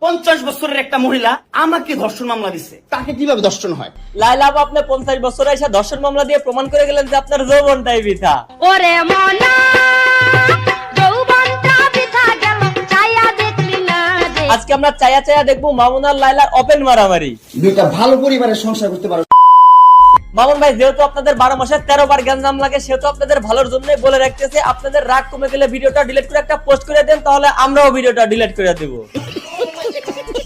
50 বছরের একটা মহিলা আমাকে ধর্ষণ মামলা দিছে, তাকে কিভাবে ধর্ষণ হয়? লাইলা আপু, আপনি 50 বছরে এসে ধর্ষণ মামলা দিয়ে প্রমাণ করে গেলেন যে আপনার যৌবনটাই বৃথা। ওরে মনা যৌবনটা বৃথা গেল, চাইয়া দেখলি না রে। আজকে আমরা চায়া চায়া দেখবো মামুন আর লাইলার ওপেন মারামারি। দুইটা ভালো পরিবারের সংসার করতে পারো। মামুন ভাই, যেহেতু আপনাদের 12 মাসে 13 বার গ্যাঞ্জাম লাগে, সেহেতু আপনাদের ভালোর জন্যই বলে রাখতেছি, আপনাদের রাগ কমে গেলে ভিডিওটা ডিলিট করে একটা পোস্ট করে দেন, তাহলে আমরাও ভিডিওটা ডিলিট করে দেব।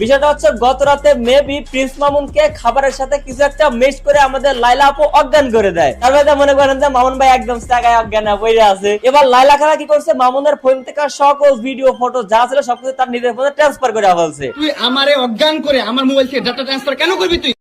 বিষয়টা হচ্ছে, গত রাতে মেবি প্রিন্স মামুনকে খাবারের সাথে কিছু একটা মিক্স করে আমাদের লাইলা আপু অজ্ঞান করে দেয়। তারপরে মনে করেন যে মামুন ভাই একদম জায়গায় অজ্ঞান হয়ে আছে। এবার লাইলা খালা কি করছে, মামুনের ফোন থেকে সকল ভিডিও ফটো যা ছিল সবকিছু তার নিজের ফোনে ট্রান্সফার করে ফেলছে। তুই আমারে অজ্ঞান করে আমার মোবাইল থেকে ডাটা ট্রান্সফার কেন করবি তুই?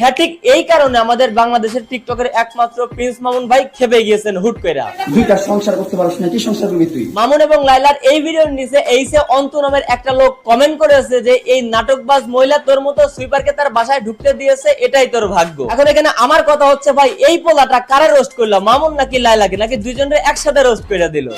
হ্যাঁ, ঠিক এই কারণে আমাদের বাংলাদেশের টিকটকের একমাত্র প্রিন্স মামুন ভাই খেপে গিয়েছেন হুট করে। দুইটা সংসার করতে পারছ না, কি সংসার করবি তুই? মামুন এবং লাইলার এই ভিডিওর নিচে এইসে অন্তু নামের একটা লোক কমেন্ট করেছে যে এই নাটকবাজ মহিলা তোর মতো সুইপারকে তার বাসায় ঢুকতে দিয়েছে, এটাই তোর ভাগ্য। এখন এখানে আমার কথা হচ্ছে, ভাই এই পোলাটা কারে রোস্ট করলো, মামুন নাকি লাইলাকে, নাকি দুইজনের একসাথে রোস্ট করে দিল?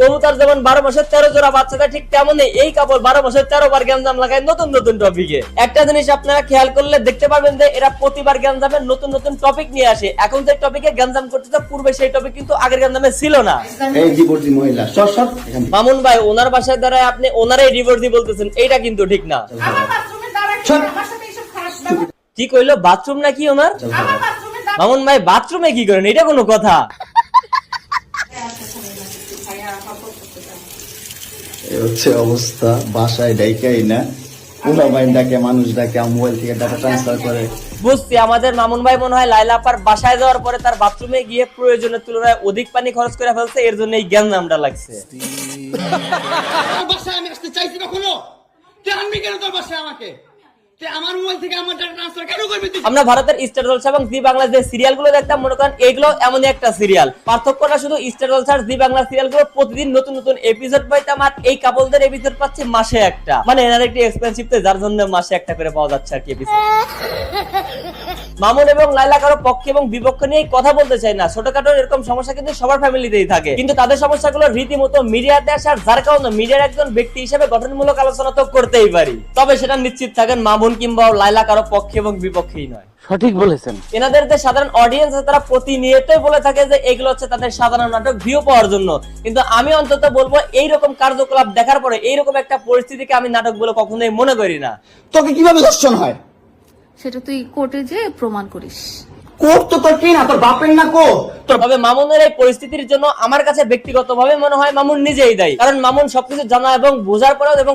কবুতর যেমন 12 মাসের 13 জোড়া বাচ্চা দেয়, ঠিক তেমনই এই কাপড় 12 মাসের 13 বার গ্যাঞ্জাম লাগায় নতুন নতুন টপিকে। একটা জিনিস আপনারা খেয়াল করলে দেখতে পারবেন যে এরা প্রতিবার গ্যাঞ্জামের নতুন নতুন টপিক নিয়ে আসে। এখন যে টপিকে গ্যাঞ্জাম করতেছে, পূর্বে সেই টপিক কিন্তু আগের গ্যাঞ্জামে ছিল না। এই ডিভোর্সি মহিলা সর সর এখান থেকে। মামুন ভাই, ওনার বাসায় দাঁড়ায় আপনি ওনারাই ডিভোর্সি বলতেছেন, এইটা কিন্তু ঠিক না। আমার বাথরুমে দাঁড়ায় আমার সাথে এইসব খারাপ ব্যবহার। কি কইলো, বাথরুম নাকি ওনার? আমার বাথরুমে দাঁড়ায় মামুন ভাই, বাথরুমে কি করেন, এটা কোনো কথা? এই হচ্ছে অবস্থা, বাসায় ডাইকাই না, পোলা বাইন ডাকে, মানুষ ডাকে, মোবাইল থেকে ডাটা ট্রান্সফার করে। বুঝছি, আমাদের মামুন ভাই মনে হয় লাইলা আপার বাসায় যাওয়ার পরে তার বাথরুমে গিয়ে প্রয়োজনের তুলনায় অধিক পানি খরচ করে ফেলছে, এর জন্য এই গ্যাঞ্জামটা লাগছে। তোর বাসায় আমি আসতে চাইছি কখনো? তুই আনবি কেন তোর বাসায় আমাকে? তুই আমার মোবাইল থেকে আমার ডাটা ট্রান্সফার কেন করবি তুই? আমরা ভারতের স্টার জলসা এবং জি বাংলা যে সিরিয়াল গুলো দেখতাম, মনে করেন এইগুলো এমনই একটা সিরিয়াল। পার্থক্যটা শুধু স্টার জলসার জি বাংলা সিরিয়াল গুলো প্রতিদিন নতুন নতুন এপিসোড পাইতাম, আর এই কাপলদের এপিসোড পাচ্ছি মাসে একটা, মানে এনার একটি এক্সপেন্সিভ, যার জন্য মাসে একটা করে পাওয়া যাচ্ছে আর কি এপিসোড। মামুন এবং লাইলা কারো পক্ষে এবং বিপক্ষ নিয়ে কথা বলতে চাই না, ছোটখাটো এরকম সমস্যা কিন্তু সবার ফ্যামিলিতেই থাকে, কিন্তু তাদের সমস্যাগুলো রীতিমতো মিডিয়াতে আসে, আর যার কারণে মিডিয়ার একজন ব্যক্তি হিসেবে গঠনমূলক আলোচনা তো করতেই পারি, তবে সেটা নিশ্চিত থাকেন মামুন কিংবা লাইলা কারো পক্ষে এবং বিপক্ষেই নয়। সঠিক বলেছেন। এনাদের যে সাধারণ অডিয়েন্স আছে, তারা প্রতিনিয়তই বলে থাকে যে এগুলো হচ্ছে তাদের সাধারণ নাটক, ভিউ পাওয়ার জন্য, কিন্তু আমি অন্তত বলবো এইরকম কার্যকলাপ দেখার পরে এইরকম একটা পরিস্থিতিকে আমি নাটক বলে কখনোই মনে করি না। তোকে কিভাবে ধর্ষণ হয়? সেটা তুই কোর্টে যে প্রমাণ করিস। কোর্ট তো তোর কি না, তোর বাপের না কোর্ট? তবে মামুনের এই পরিস্থিতির জন্য আমার কাছে ব্যক্তিগতভাবে মনে হয় মামুন নিজেই দায়ী, কারণ মামুন সবকিছু জানা এবং বোঝার পরেও এবং